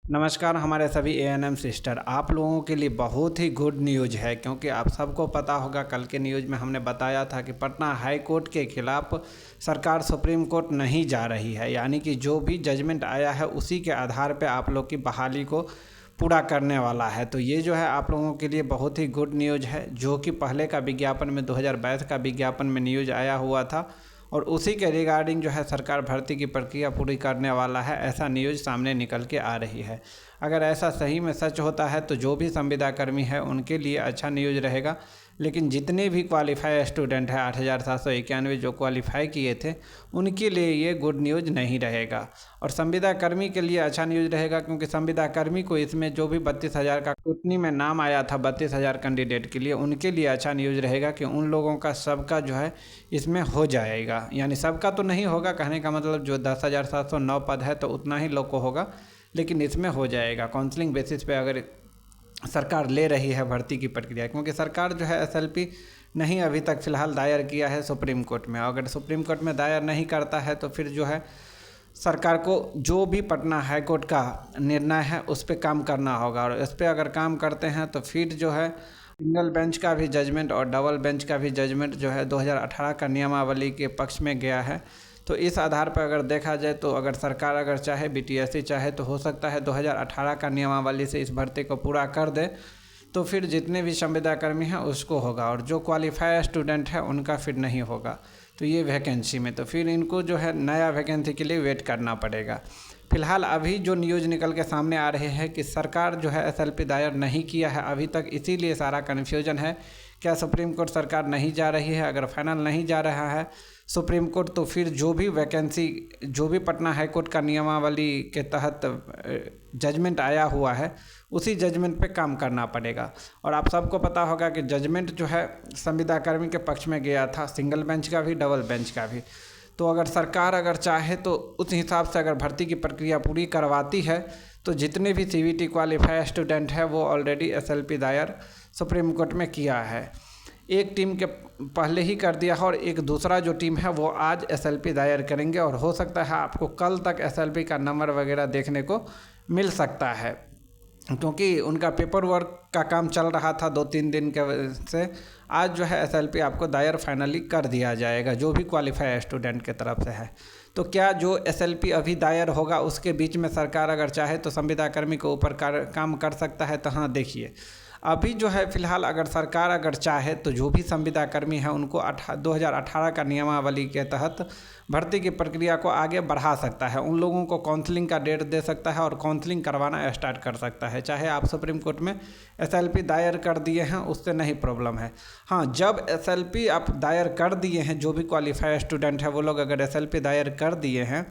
नमस्कार हमारे सभी एएनएम सिस्टर। आप लोगों के लिए बहुत ही गुड न्यूज़ है, क्योंकि आप सबको पता होगा कल के न्यूज़ में हमने बताया था कि पटना हाई कोर्ट के खिलाफ सरकार सुप्रीम कोर्ट नहीं जा रही है। यानी कि जो भी जजमेंट आया है उसी के आधार पे आप लोग की बहाली को पूरा करने वाला है। तो ये जो है आप लोगों के लिए बहुत ही गुड न्यूज़ है, जो कि पहले का विज्ञापन में 2022 का विज्ञापन में न्यूज़ आया हुआ था और उसी के रिगार्डिंग जो है सरकार भर्ती की प्रक्रिया पूरी करने वाला है, ऐसा न्यूज़ सामने निकल के आ रही है। अगर ऐसा सही में सच होता है तो जो भी संविदा कर्मी है उनके लिए अच्छा न्यूज़ रहेगा, लेकिन जितने भी क्वालिफाई स्टूडेंट हैं 8791 जो क्वालिफाई किए थे उनके लिए ये गुड न्यूज़ नहीं रहेगा। और संविदा कर्मी के लिए अच्छा न्यूज़ रहेगा, क्योंकि संविदा कर्मी को इसमें जो भी 32,000 का स्क्रूटनी में नाम आया था 32,000 कैंडिडेट के लिए, उनके लिए अच्छा न्यूज़ रहेगा कि उन लोगों का सबका जो है इसमें हो जाएगा। यानी सबका तो नहीं होगा, कहने का मतलब जो 10,709 पद है तो उतना ही लोग को होगा, लेकिन इसमें हो जाएगा काउंसलिंग बेसिस पे अगर सरकार ले रही है भर्ती की प्रक्रिया। क्योंकि सरकार जो है एसएलपी नहीं अभी तक फ़िलहाल दायर किया है सुप्रीम कोर्ट में। अगर सुप्रीम कोर्ट में दायर नहीं करता है तो फिर जो है सरकार को जो भी पटना हाई कोर्ट का निर्णय है उस पर काम करना होगा, और इस पर अगर काम करते हैं तो फिर जो है सिंगल बेंच का भी जजमेंट और डबल बेंच का भी जजमेंट जो है 2018 का नियमावली के पक्ष में गया है। तो इस आधार पर अगर देखा जाए तो अगर सरकार अगर चाहे, बीटीएससी चाहे, तो हो सकता है 2018 का नियमावली से इस भर्ती को पूरा कर दे, तो फिर जितने भी संविदा कर्मी हैं उसको होगा, और जो क्वालिफाई स्टूडेंट है उनका फिर नहीं होगा। तो ये वैकेंसी में तो फिर इनको जो है नया वैकेंसी के लिए वेट करना पड़ेगा। फिलहाल अभी जो न्यूज़ निकल के सामने आ रहे हैं कि सरकार जो है एसएलपी दायर नहीं किया है अभी तक, इसीलिए सारा कन्फ्यूजन है। क्या सुप्रीम कोर्ट सरकार नहीं जा रही है? अगर फाइनल नहीं जा रहा है सुप्रीम कोर्ट तो फिर जो भी वैकेंसी, जो भी पटना हाई कोर्ट का नियमावली के तहत जजमेंट आया हुआ है उसी जजमेंट पे काम करना पड़ेगा। और आप सबको पता होगा कि जजमेंट जो है संविदा कर्मी के पक्ष में गया था, सिंगल बेंच का भी डबल बेंच का भी। तो अगर सरकार अगर चाहे तो उस हिसाब से अगर भर्ती की प्रक्रिया पूरी करवाती है तो जितने भी सीवीटी क्वालिफाई स्टूडेंट है वो ऑलरेडी एसएलपी दायर सुप्रीम कोर्ट में किया है। एक टीम के पहले ही कर दिया है और एक दूसरा जो टीम है वो आज एसएलपी दायर करेंगे, और हो सकता है आपको कल तक एसएलपी का नंबर वगैरह देखने को मिल सकता है, क्योंकि उनका पेपर वर्क का काम चल रहा था 2-3 दिन के वजह से। आज जो है एसएलपी आपको दायर फाइनली कर दिया जाएगा जो भी क्वालिफाई स्टूडेंट के तरफ से है। तो क्या जो एसएलपी अभी दायर होगा उसके बीच में सरकार अगर चाहे तो संविदा कर्मी के ऊपर काम कर सकता है? तो हाँ, देखिए अभी जो है फ़िलहाल अगर सरकार अगर चाहे तो जो भी संविदा कर्मी है उनको 2018 का नियमावली के तहत भर्ती की प्रक्रिया को आगे बढ़ा सकता है। उन लोगों को काउंसलिंग का डेट दे सकता है और काउंसलिंग करवाना स्टार्ट कर सकता है। चाहे आप सुप्रीम कोर्ट में एसएलपी दायर कर दिए हैं उससे नहीं प्रॉब्लम है। हाँ, जब एसएलपी आप दायर कर दिए हैं, जो भी क्वालिफाई स्टूडेंट है वो लोग अगर एसएलपी दायर कर दिए हैं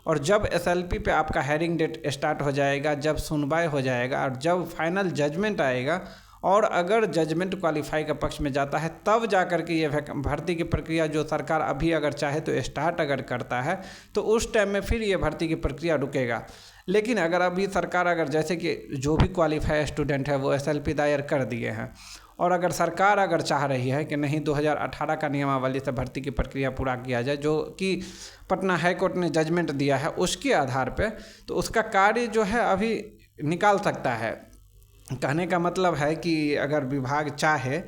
और जब एसएलपी पे आपका हेयरिंग डेट स्टार्ट हो जाएगा, जब सुनवाई हो जाएगा और जब फाइनल जजमेंट आएगा और अगर जजमेंट क्वालिफाई के पक्ष में जाता है तब जा कर के ये भर्ती की प्रक्रिया जो सरकार अभी अगर चाहे तो स्टार्ट अगर करता है तो उस टाइम में फिर ये भर्ती की प्रक्रिया रुकेगा। लेकिन अगर अभी सरकार अगर जैसे कि जो भी क्वालिफाई स्टूडेंट है वो एसएलपी दायर कर दिए हैं और अगर सरकार अगर चाह रही है कि नहीं 2018 का नियमावली से भर्ती की प्रक्रिया पूरा किया जाए, जो कि पटना हाई कोर्ट ने जजमेंट दिया है उसके आधार पे, तो उसका कार्य जो है अभी निकाल सकता है। कहने का मतलब है कि अगर विभाग चाहे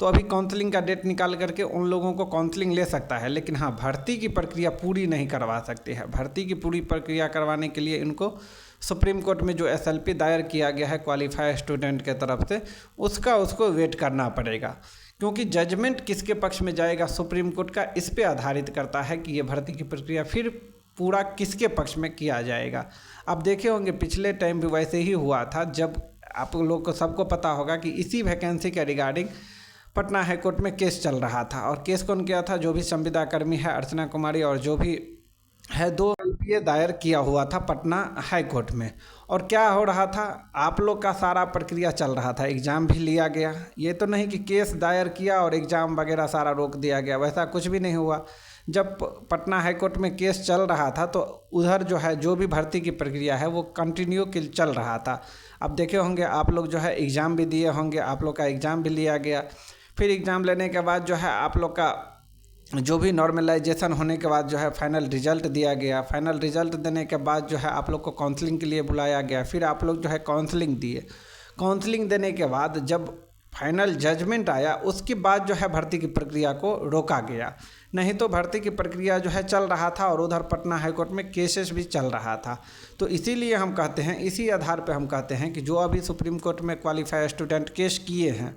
तो अभी काउंसलिंग का डेट निकाल करके उन लोगों को काउंसलिंग ले सकता है, लेकिन हाँ भर्ती की प्रक्रिया पूरी नहीं करवा सकती है। भर्ती की पूरी प्रक्रिया करवाने के लिए इनको सुप्रीम कोर्ट में जो एसएलपी दायर किया गया है क्वालिफाई स्टूडेंट के तरफ से उसको वेट करना पड़ेगा, क्योंकि जजमेंट किसके पक्ष में जाएगा सुप्रीम कोर्ट का इस पे आधारित करता है कि ये भर्ती की प्रक्रिया फिर पूरा किसके पक्ष में किया जाएगा। आप देखे होंगे पिछले टाइम भी वैसे ही हुआ था, जब आप लोग को सबको पता होगा कि इसी वैकेंसी के रिगार्डिंग पटना हाई कोर्ट में केस चल रहा था। और केस कौन किया था? जो भी संविदा कर्मी है अर्चना कुमारी और जो भी है 2 एलपीए दायर किया हुआ था पटना हाई कोर्ट में। और क्या हो रहा था, आप लोग का सारा प्रक्रिया चल रहा था, एग्ज़ाम भी लिया गया। ये तो नहीं कि केस दायर किया और एग्ज़ाम वगैरह सारा रोक दिया गया, वैसा कुछ भी नहीं हुआ। जब पटना हाई कोर्ट में केस चल रहा था तो उधर जो है जो भी भर्ती की प्रक्रिया है वो कंटिन्यू चल रहा था। अब देखे होंगे आप लोग जो है एग्ज़ाम भी दिए होंगे, आप लोग का एग्ज़ाम भी लिया गया। फिर एग्ज़ाम लेने के बाद जो है आप लोग का जो भी नॉर्मलाइजेशन होने के बाद जो है फाइनल रिजल्ट दिया गया। फाइनल रिजल्ट देने के बाद जो है आप लोग को काउंसलिंग के लिए बुलाया गया। फिर आप लोग जो है काउंसलिंग दिए। काउंसलिंग देने के बाद जब फाइनल जजमेंट आया उसके बाद जो है भर्ती की प्रक्रिया को रोका गया। नहीं तो भर्ती की प्रक्रिया जो है चल रहा था और उधर पटना हाई कोर्ट में केसेस भी चल रहा था। तो इसीलिए हम कहते हैं, इसी आधार पे हम कहते हैं कि जो अभी सुप्रीम कोर्ट में क्वालिफाइड स्टूडेंट केस किए हैं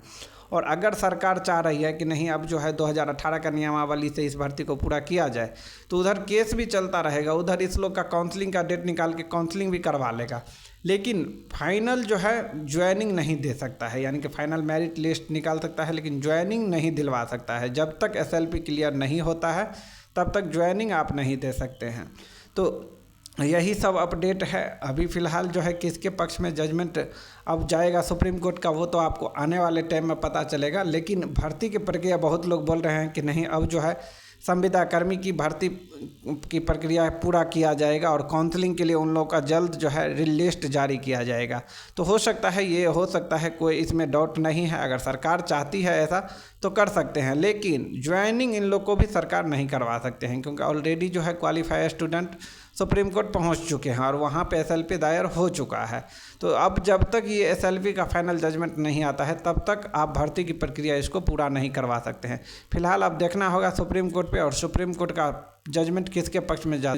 और अगर सरकार चाह रही है कि नहीं अब जो है 2018 का नियमावली से इस भर्ती को पूरा किया जाए, तो उधर केस भी चलता रहेगा, उधर इस लोग का काउंसलिंग का डेट निकाल के काउंसलिंग भी करवा लेगा। लेकिन फाइनल जो है ज्वाइनिंग नहीं दे सकता है, यानी कि फाइनल मेरिट लिस्ट निकाल सकता है लेकिन ज्वाइनिंग नहीं दिलवा सकता है। जब तक SLP क्लियर नहीं होता है तब तक ज्वाइनिंग आप नहीं दे सकते हैं। तो यही सब अपडेट है। अभी फ़िलहाल जो है किसके पक्ष में जजमेंट अब जाएगा सुप्रीम कोर्ट का, वो तो आपको आने वाले टाइम में पता चलेगा। लेकिन भर्ती की प्रक्रिया बहुत लोग बोल रहे हैं कि नहीं अब जो है संविदा कर्मी की भर्ती की प्रक्रिया पूरा किया जाएगा और काउंसलिंग के लिए उन लोगों का जल्द जो है लिस्ट जारी किया जाएगा। तो हो सकता है, ये हो सकता है, कोई इसमें डाउट नहीं है। अगर सरकार चाहती है ऐसा तो कर सकते हैं, लेकिन ज्वाइनिंग इन लोग को भी सरकार नहीं करवा सकते हैं क्योंकि ऑलरेडी जो है क्वालिफाइड स्टूडेंट सुप्रीम कोर्ट पहुंच चुके हैं और वहां पे SLP दायर हो चुका है। तो अब जब तक ये SLP का फाइनल जजमेंट नहीं आता है तब तक आप भर्ती की प्रक्रिया इसको पूरा नहीं करवा सकते हैं। फिलहाल अब देखना होगा सुप्रीम कोर्ट पे और सुप्रीम कोर्ट का जजमेंट किसके पक्ष में जा